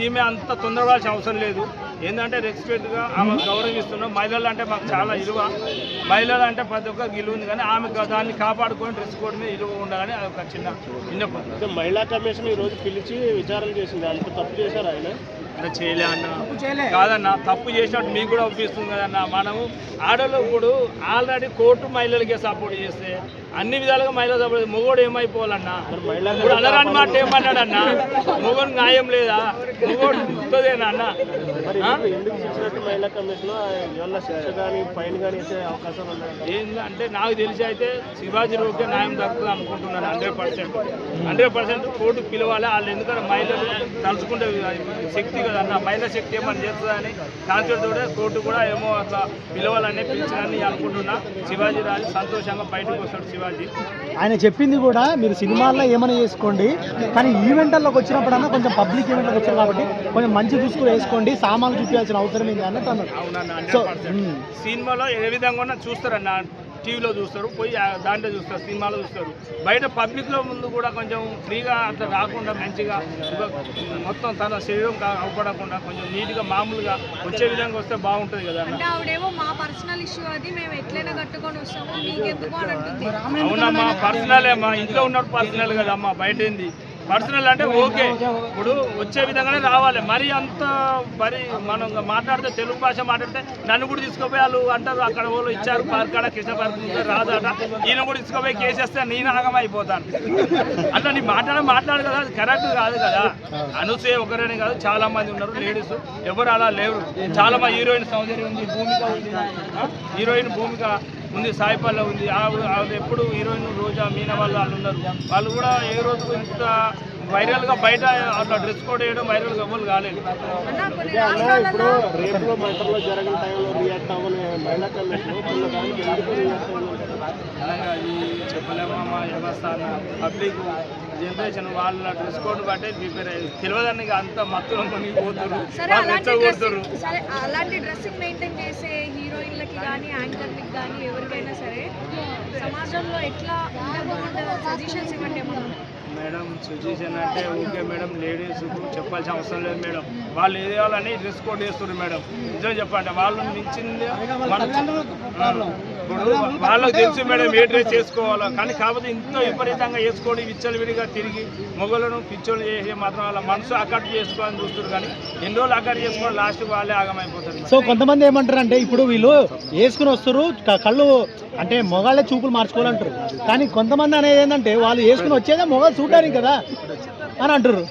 ఈమె అంత తొందరపడాల్సిన అవసరం లేదు. ఏంటంటే రెస్పెక్ట్గా ఆమె గౌరవిస్తున్నాం. మహిళలు అంటే మాకు చాలా విలువ. మహిళలు అంటే ప్రతి ఒక్కరికి విలువ ఉంది, కానీ ఆమె దాన్ని కాపాడుకొని డ్రెస్ కోడ్ మీద విలువ ఉండాలని అది ఒక చిన్న విన్నపం. మహిళా కమిషన్ ఈరోజు పిలిచి విచారణ చేసింది. అంత తప్పు చేశారు ఆయన? చేయలే అన్న, కాదన్న, తప్పు చేసినట్టు మీకు కూడా ఒప్పిస్తుంది కదన్న. మనము ఆడలు ఇప్పుడు ఆల్రెడీ కోర్టు మహిళలకే సపోర్ట్ చేస్తే అన్ని విధాలుగా మహిళలు సపోర్ట్. మొగోడు ఏమైపోవాలన్నా? ఇప్పుడు అల్లరాని మాట ఏమన్నాడన్నా? మొగోడు న్యాయం లేదా? మొగోడు గుర్తదేనా అన్న? ఏంటంటే నాకు తెలిసి అయితే శివాజీ రోడ్కే న్యాయం దక్కుతుంది అనుకుంటున్నాను. 100% కోర్టుకు పిలవాలి. వాళ్ళు ఎందుకంటే మహిళలు తలుచుకుంటే శక్తి కదన్న, మహిళా శక్తి ఏమని చేస్తుందని కాన్సెప్ట్ కోర్టు కూడా ఏమో అట్లా పిలవాలని పిలిచారని అనుకుంటున్నా. శివాజీ రాజు సంతోషంగా బయటకు వస్తాడు. శివాజీ ఆయన చెప్పింది కూడా మీరు సినిమాల్లో ఏమైనా చేసుకోండి, కానీ ఈవెంట్లోకి వచ్చినప్పుడన్నా కొంచెం పబ్లిక్ ఈవెంట్లోకి వచ్చారు కాబట్టి కొంచెం మంచి దుస్తులు వేసుకోండి, సామాన్లు చూపించాల్సిన అవసరం ఏంటి అన్నట్టు అన్నారు. అవునన్నా, సినిమాలో ఏ విధంగా చూస్తారన్న, టీవీలో చూస్తారు, పోయి దాంట్లో చూస్తారు, సినిమాలో చూస్తారు. బయట పబ్లిక్లో ముందు కూడా కొంచెం ఫ్రీగా అట్లా రాకుండా మంచిగా మొత్తం తన శరీరం అవపడకుండా కొంచెం నీట్గా మామూలుగా వచ్చే విధంగా వస్తే బాగుంటుంది కదా. అవునమ్మా, పర్సనలే అమ్మా, ఇంట్లో ఉన్నప్పుడు పర్సనల్ కదమ్మా, బయట ఏంది పర్సనల్ అంటే ఓకే. ఇప్పుడు వచ్చే విధంగానే రావాలి. మరి అంత మరి మనం మాట్లాడితే తెలుగు భాష మాట్లాడితే నన్ను కూడా తీసుకుపోయి వాళ్ళు అంటారు అక్కడ వాళ్ళు ఇచ్చారు పార్కాడ కృష్ణ పార్క్ రాదట, ఈయన కూడా తీసుకుపోయి కేసేస్తే నేను ఆగమైపోతాను. అట్లా నీ మాట్లాడు కదా, అది కరెక్ట్ కాదు కదా. అనుసూయ ఒకరేనే కాదు, చాలా మంది ఉన్నారు లేడీస్, ఎవరు అలా లేరు. చాలా మంది హీరోయిన్ సౌందర్యం ఉంది, భూమిక ఉంది, హీరోయిన్ భూమిక ఉంది, సాయిపల్ల ఉంది. ఎప్పుడు హీరోయిన్ రోజా మీనా వాళ్ళు ఉన్నారు. వాళ్ళు కూడా ఏ రోజు ఇంత వైరల్గా బయట అట్లా డ్రెస్ కోడ్ వేయడం వైరల్గా ఎవరు కాలేదు. అది చెప్పలేమమ్మా, వ్యవస్థ పబ్లిక్ జనరేషన్ వాళ్ళ డ్రెస్ కోడ్ బట్టే ప్రిపేర్ అయ్యి తెలియదని అంత మత్తులో కొనిపోతారు, రెచ్చగొడతారు. అలాంటి డ్రెస్సింగ్ మెయింటైన్ చేసే హీరోయిన్లకి కానీ యాంకర్లకి కానీ ఎవరికైనా సరే సమాజంలో ఎట్లా సజెషన్స్ ఇవ్వండి మేడం. సజెషన్ అంటే ఓకే మేడం, లేడీస్కు చెప్పాల్సిన అవసరం లేదు మేడం. వాళ్ళు వేయాలని డ్రెస్ కోడ్ వేస్తారు మేడం. నిజం చెప్పండి, వాళ్ళు మించింది ఇప్పుడు వాళ్ళకి తెలుసు మేడం ఏ డ్రెస్ చేసుకోవాలో. కానీ కాకపోతే ఇంత విపరీతంగా వేసుకోవడం, విచ్చలవిడిగా తిరిగి మొగలను పిచ్చోళ్ళు చేసే మాత్రం వాళ్ళ మనసు అక్కడి చేసుకోవాలని చూస్తారు. కానీ ఎన్ని రోజులు అక్కడి చేసుకోవడం లాస్ట్ వాళ్ళే ఆగమైపోతారు. సో కొంతమంది ఏమంటారు అంటే ఇప్పుడు వీళ్ళు వేసుకుని వస్తారు, కళ్ళు అంటే మొగాళ్ళే చూపులు మార్చుకోవాలంటారు. కానీ కొంతమంది అనేది ఏంటంటే వాళ్ళు వేసుకుని వచ్చేదే మొగాలు చూడడానికి కదా అని అంటారు.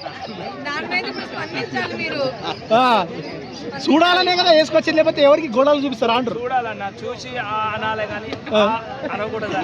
చూడాలనే కదా వేసుకొచ్చేది, లేకపోతే ఎవరికి గొడవలు చూపిస్తారా అంటారు. చూడాలన్నా చూసి అనాలే కానీ అనకూడదు.